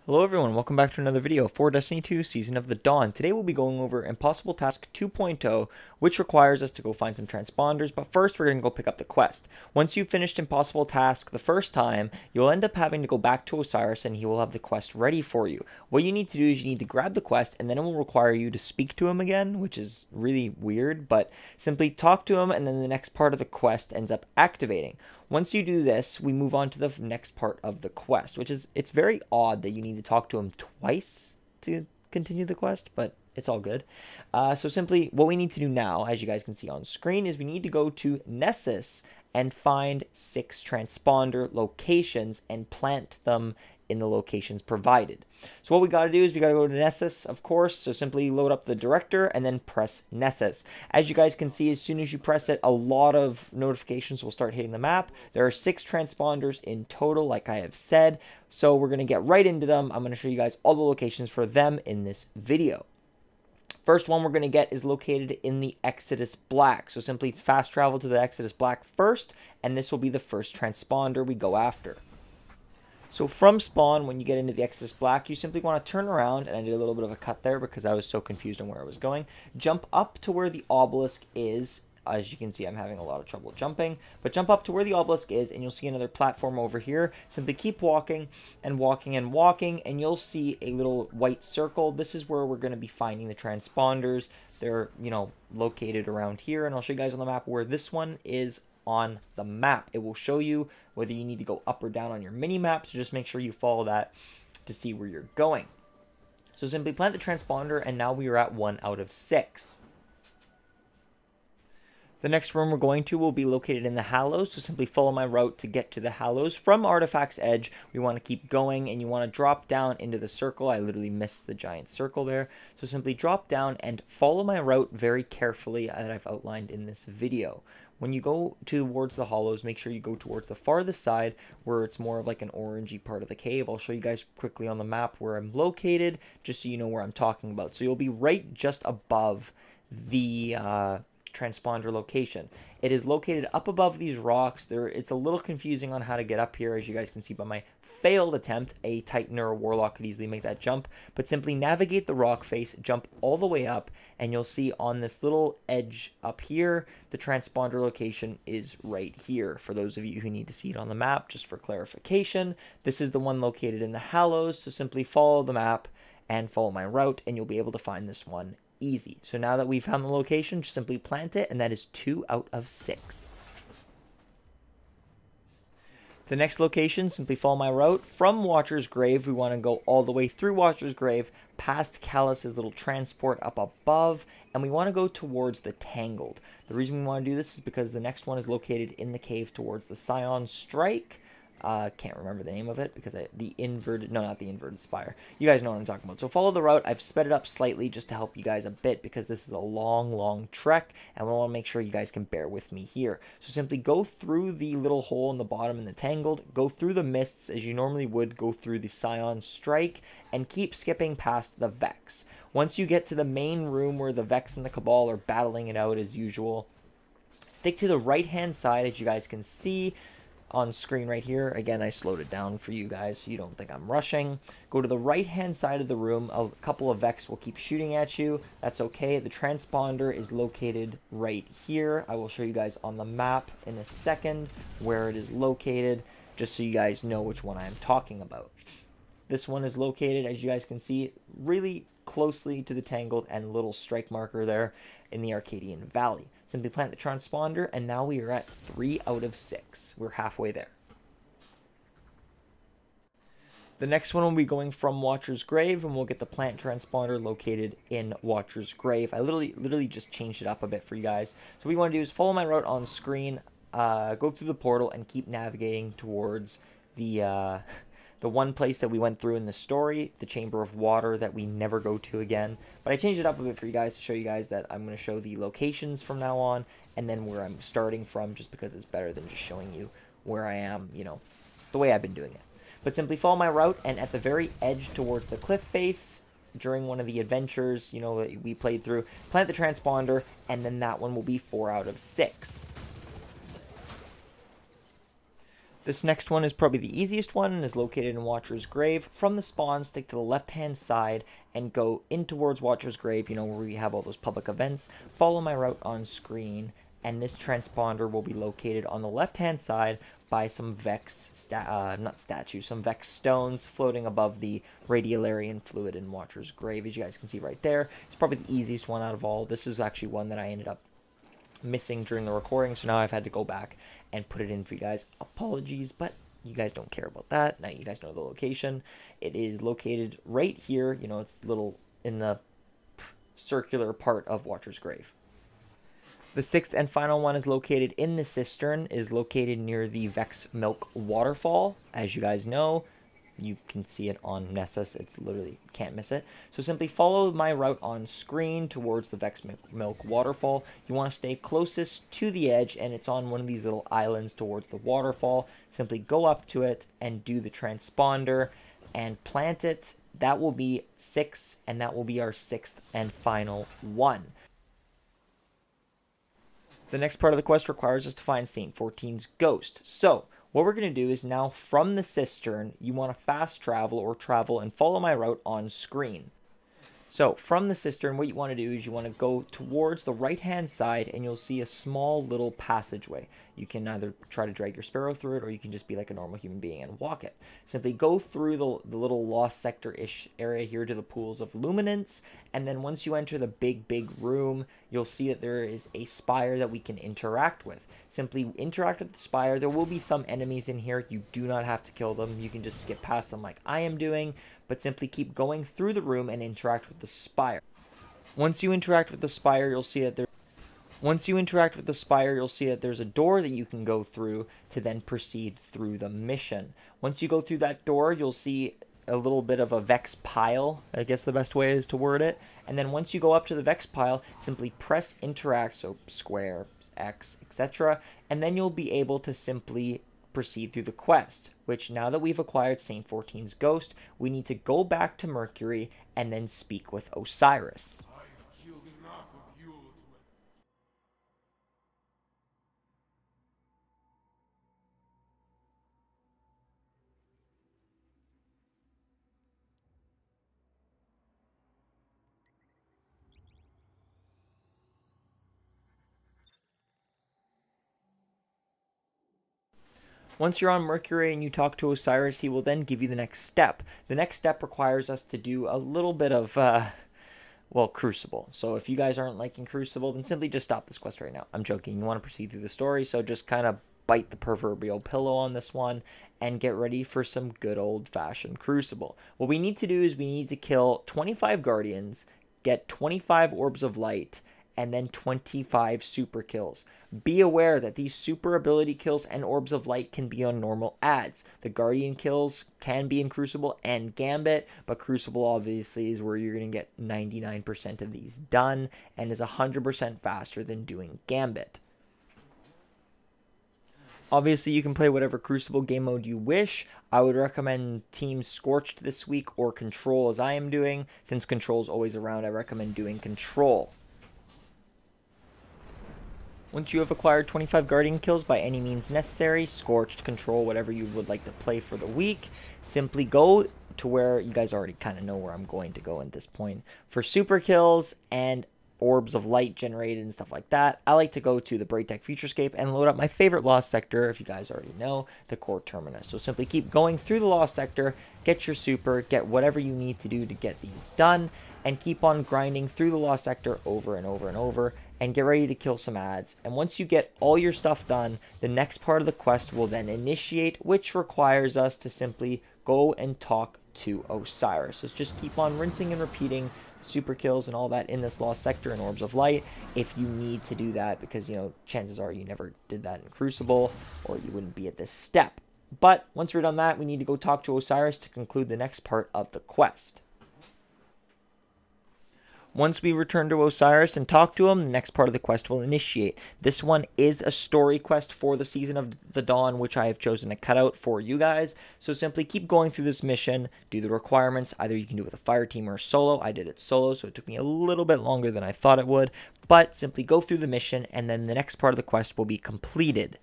Hello everyone, welcome back to another video for Destiny 2 Season of the Dawn. Today we'll be going over Impossible Task 2.0, which requires us to go find some transponders, but first we're going to go pick up the quest. Once you've finished Impossible Task the first time, you'll end up having to go back to Osiris and he will have the quest ready for you. What you need to do is you need to grab the quest and then it will require you to speak to him again, which is really weird, but simply talk to him and then the next part of the quest ends up activating. Once you do this, we move on to the next part of the quest, which is, it's very odd that you need to talk to him twice to continue the quest, but it's all good. So simply, what we need to do now, as you guys can see on screen, is we need to go to Nessus and find 6 transponder locations and plant them in the locations provided. So what we got to do is we got to go to Nessus, of course. So simply load up the director and then press Nessus. As you guys can see, as soon as you press it, a lot of notifications will start hitting the map. There are 6 transponders in total, like I have said. So we're going to get right into them. I'm going to show you guys all the locations for them in this video. First one we're going to get is located in the Exodus Black. So simply fast travel to the Exodus Black first, and this will be the first transponder we go after. So from spawn, when you get into the Exodus Black, you simply want to turn around, and I did a little bit of a cut there because I was so confused on where I was going. Jump up to where the obelisk is. As you can see, I'm having a lot of trouble jumping, but jump up to where the obelisk is, and you'll see another platform over here. Simply keep walking and walking and walking, and you'll see a little white circle. This is where we're going to be finding the transponders. They're, located around here, and I'll show you guys on the map where this one is on the map. It will show you whether you need to go up or down on your mini map, so just make sure you follow that to see where you're going. So simply plant the transponder, and now we are at 1 out of 6. The next room we're going to will be located in the Hallows, so simply follow my route to get to the Hallows. From Artifact's Edge, we want to keep going, and you want to drop down into the circle. I literally missed the giant circle there. So simply drop down and follow my route very carefully that I've outlined in this video. When you go towards the Hollows, make sure you go towards the farthest side where it's more of like an orangey part of the cave. I'll show you guys quickly on the map where I'm located, just so you know where I'm talking about. So you'll be right just above the transponder location. It is located up above these rocks. It's a little confusing on how to get up here, as you guys can see by my failed attempt. A Titan or a Warlock could easily make that jump, but simply navigate the rock face, jump all the way up, and you'll see on this little edge up here, the transponder location is right here. For those of you who need to see it on the map, just for clarification, this is the one located in the Hallows, so simply follow the map and follow my route, and you'll be able to find this one easy. So now that we've found the location, just simply plant it, and that is 2 out of 6. The next location, simply follow my route. From Watcher's Grave, we want to go all the way through Watcher's Grave, past Calus's little transport up above, and we want to go towards the Tangled. The reason we want to do this is because the next one is located in the cave towards the Scion Strike. Can't remember the name of it because not the inverted spire. You guys know what I'm talking about. So follow the route. I've sped it up slightly just to help you guys a bit because this is a long trek, and we want to make sure you guys can bear with me here. So simply go through the little hole in the bottom in the Tangled, go through the mists as you normally would go through the Scion Strike, and keep skipping past the Vex. Once you get to the main room where the Vex and the Cabal are battling it out as usual, stick to the right-hand side as you guys can see on screen right here. Again, I slowed it down for you guys so you don't think I'm rushing. Go to the right hand side of the room. A couple of Vex will keep shooting at you. That's okay. The transponder is located right here. I will show you guys on the map in a second where it is located, just so you guys know which one I am talking about. This one is located, as you guys can see, really closely to the Tangled and little strike marker there in the Arcadian Valley. Simply plant the transponder, and now we are at 3 out of 6. We're halfway there. The next one will be going from Watcher's Grave, and we'll get the plant transponder located in Watcher's Grave. I literally just changed it up a bit for you guys. So what you want to do is follow my route on screen, go through the portal, and keep navigating towards the one place that we went through in the story, the Chamber of Water that we never go to again. But I changed it up a bit for you guys to show you guys that I'm going to show the locations from now on, and then where I'm starting from, just because it's better than just showing you where I am, the way I've been doing it. But simply follow my route, and at the very edge towards the cliff face, during one of the adventures, that we played through, plant the transponder, and then that one will be 4 out of 6. This next one is probably the easiest one and is located in Watcher's Grave. From the spawn, stick to the left-hand side and go in towards Watcher's Grave, you know, where we have all those public events. Follow my route on screen, and this transponder will be located on the left-hand side by some Vex, some Vex stones floating above the Radiolarian fluid in Watcher's Grave, as you guys can see right there. It's probably the easiest one out of all. This is actually one that I ended up missing during the recording, so now I've had to go back and put it in for you guys. Apologies, but you guys don't care about that. Now you guys know the location. It is located right here. You know, it's little in the circular part of Watcher's Grave. The sixth and final one is located in the cistern, is located near the Vex Milk waterfall. As you guys know, you can see it on Nessus. It's literally, can't miss it. So simply follow my route on screen towards the Vex Milk waterfall. You want to stay closest to the edge, and it's on one of these little islands towards the waterfall. Simply go up to it and do the transponder and plant it. That will be 6, and that will be our sixth and final one. The next part of the quest requires us to find Saint 14's ghost. So what we're going to do is now from the cistern, you want to fast travel or travel and follow my route on screen. So from the cistern, what you want to do is you want to go towards the right-hand side, and you'll see a small little passageway. You can either try to drag your sparrow through it, or you can just be like a normal human being and walk it. Simply go through the little lost sector-ish area here to the pools of luminance, and then once you enter the big room, you'll see that there is a spire that we can interact with. Simply interact with the spire. There will be some enemies in here. You do not have to kill them. You can just skip past them like I am doing, but simply keep going through the room and interact with the spire. Once you interact with the spire, you'll see that there's a door that you can go through to then proceed through the mission. Once you go through that door, you'll see a little bit of a Vex pile, I guess the best way is to word it. And then once you go up to the Vex pile, simply press interact, so square, X, etc. And then you'll be able to simply proceed through the quest, which now that we've acquired Saint 14's ghost, we need to go back to Mercury and then speak with Osiris. Once you're on Mercury and you talk to Osiris, he will then give you the next step. The next step requires us to do a little bit of, Crucible. So if you guys aren't liking Crucible, then simply just stop this quest right now. I'm joking. You want to proceed through the story, so just kind of bite the proverbial pillow on this one and get ready for some good old-fashioned Crucible. What we need to do is we need to kill 25 Guardians, get 25 Orbs of Light, and then 25 super kills. Be aware that these super ability kills and Orbs of Light can be on normal adds. The Guardian kills can be in Crucible and Gambit, but Crucible obviously is where you're going to get 99% of these done, and is 100% faster than doing Gambit. Obviously, you can play whatever Crucible game mode you wish. I would recommend Team Scorched this week, or Control as I am doing. Since Control is always around, I recommend doing Control. Once you have acquired 25 Guardian kills by any means necessary, Scorched, Control, whatever you would like to play for the week, simply go to where you guys already kind of know where I'm going to go at this point. For super kills and Orbs of Light generated and stuff like that, I like to go to the Braytech Futurescape and load up my favorite Lost Sector, if you guys already know, the Core Terminus. So simply keep going through the Lost Sector, get your super, get whatever you need to do to get these done, and keep on grinding through the Lost Sector over and over and over, and get ready to kill some ads. And once you get all your stuff done, the next part of the quest will then initiate, which requires us to simply go and talk to Osiris. So just keep on rinsing and repeating super kills and all that in this Lost Sector and Orbs of Light if you need to do that, because, you know, chances are you never did that in Crucible, or you wouldn't be at this step. But once we're done that, we need to go talk to Osiris to conclude the next part of the quest. Once we return to Osiris and talk to him, the next part of the quest will initiate. This one is a story quest for the Season of the Dawn, which I have chosen to cut out for you guys. So simply keep going through this mission, do the requirements. Either you can do it with a fire team or solo. I did it solo, so it took me a little bit longer than I thought it would. But simply go through the mission, and then the next part of the quest will be completed.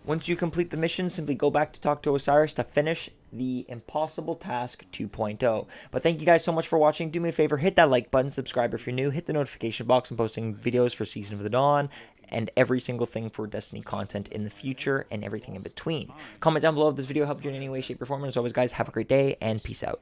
Once you complete the mission, simply go back to talk to Osiris to finish the Impossible Task 2.0. But thank you guys so much for watching. Do me a favor, hit that like button, subscribe if you're new, hit the notification box. I'm posting videos for Season of the Dawn and every single thing for Destiny content in the future and everything in between. Comment down below if this video helped you in any way, shape, or form. And as always, guys, have a great day and peace out.